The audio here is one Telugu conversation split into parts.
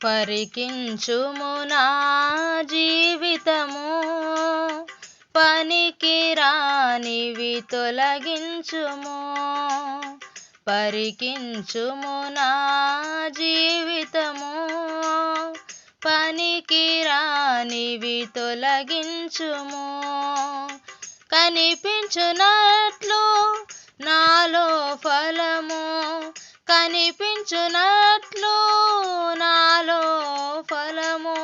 పరికించుము నా జీవితము, పనికిరానివి తొలగించుము. పరికించుము నా జీవితము, పనికిరానివి తొలగించుము. కనిపించునట్లు నాలో ఫలము, కనిపించునట్లు నాలో ఫలము,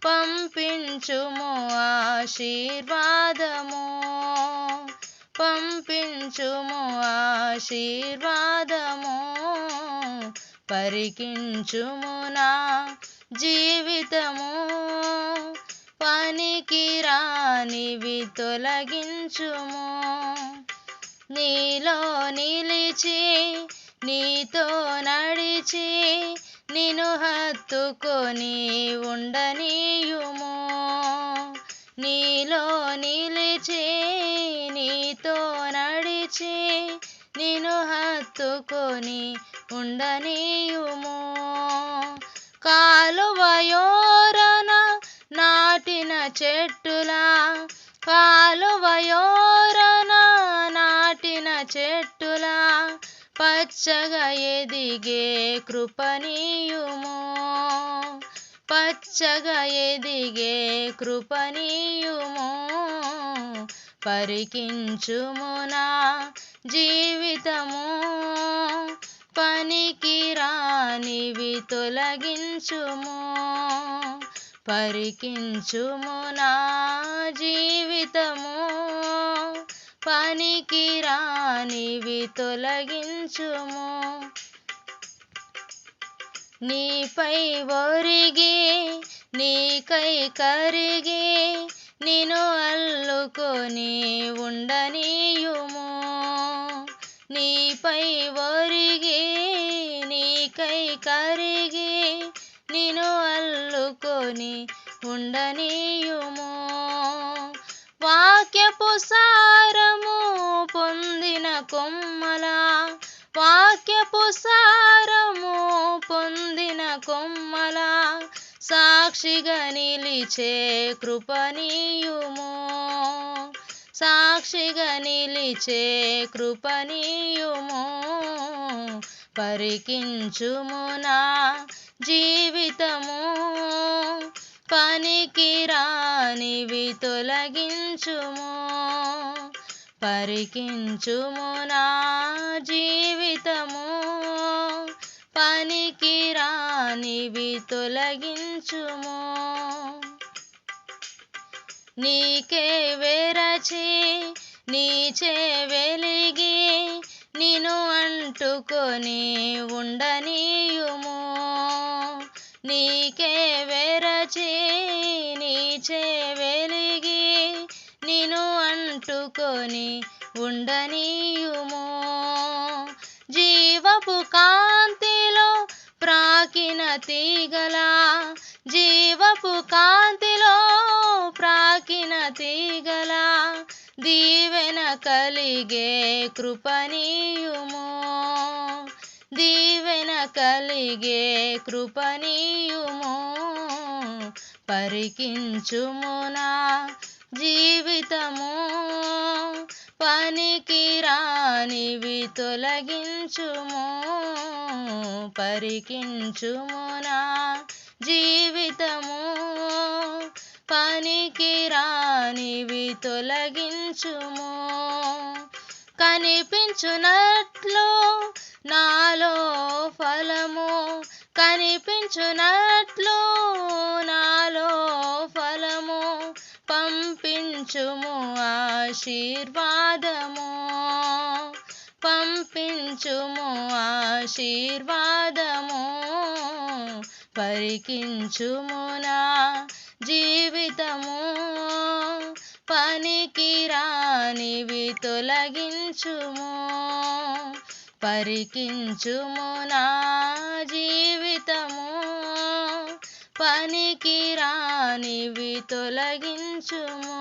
పంపించుము ఆశీర్వాదము, పంపించుము ఆశీర్వాదము. పరికించుము నా జీవితము, పనికిరానివి తొలగించుము. నీలో నిలిచి నీతో నడిచి నిన్ను హత్తుకొని ఉండనీయుము. నీలో నిలిచి నీతో నడిచి నిన్ను హత్తుకొని ఉండనీయుము. కాలువయోరన నాటిన చెట్టులా, కాలువయోరన నాటిన చెట్టులా పచ్చగా ఎదిగే కృపనీయుము, పచ్చగా ఎదిగే కృపనీయుము. పరికించుము నా జీవితము, పనికిరానివి తొలగించుము. పరికించుము నా జీవితము, పనికిరానివి తొలగించుము. నీపై ఒరిగి నీకై కరిగి నిన్ను అల్లుకొని ఉండనీయుము. నీపై ఒరిగి నీకై కరిగి నిన్ను అల్లుకొని ఉండనీయుము. వాక్యపు సారము పొందిన కొమ్మలా, వాక్యపు సారము పొందిన కొమ్మలా సాక్షిగా నిలిచే కృపనీయుము, సాక్షిగా నిలిచే కృపనీయుము. పరికించుము నా జీవితము, పనికిరానివి తొలగించుము. పరికించుము నా జీవితము, పనికిరానివి తొలగించుము. నీకే వెరచి నీచే వెలిగి నిన్ను అంటుకొని ఉండనీయుము. నీకే వెరచి నీచే వెలిగి నిన్ను అంటుకొని ఉండనీయుము. జీవపు కాంతిలో ప్రాకిన తీగలా, జీవపు కాంతిలో ప్రాకిన తీగలా దీవెన కలిగే కృపనీయుము, దీవెన కలిగే కృపనీయుము. పరికించుము నా జీవితము, పనికిరానివి తొలగించుము. పరికించుము నా జీవితము, పనికిరానివి తొలగించుము. కనిపించునట్లు నాలో ఫలము, కనిపించునట్లు నాలో ఫలము, పంపించుము ఆశీర్వాదము, పంపించుము ఆశీర్వాదము. పరికించుము నా జీవితము, పనికిరానివి తొలగించుము. పరికించుము నా జీవితము, పనికిరానివి తొలగించుము.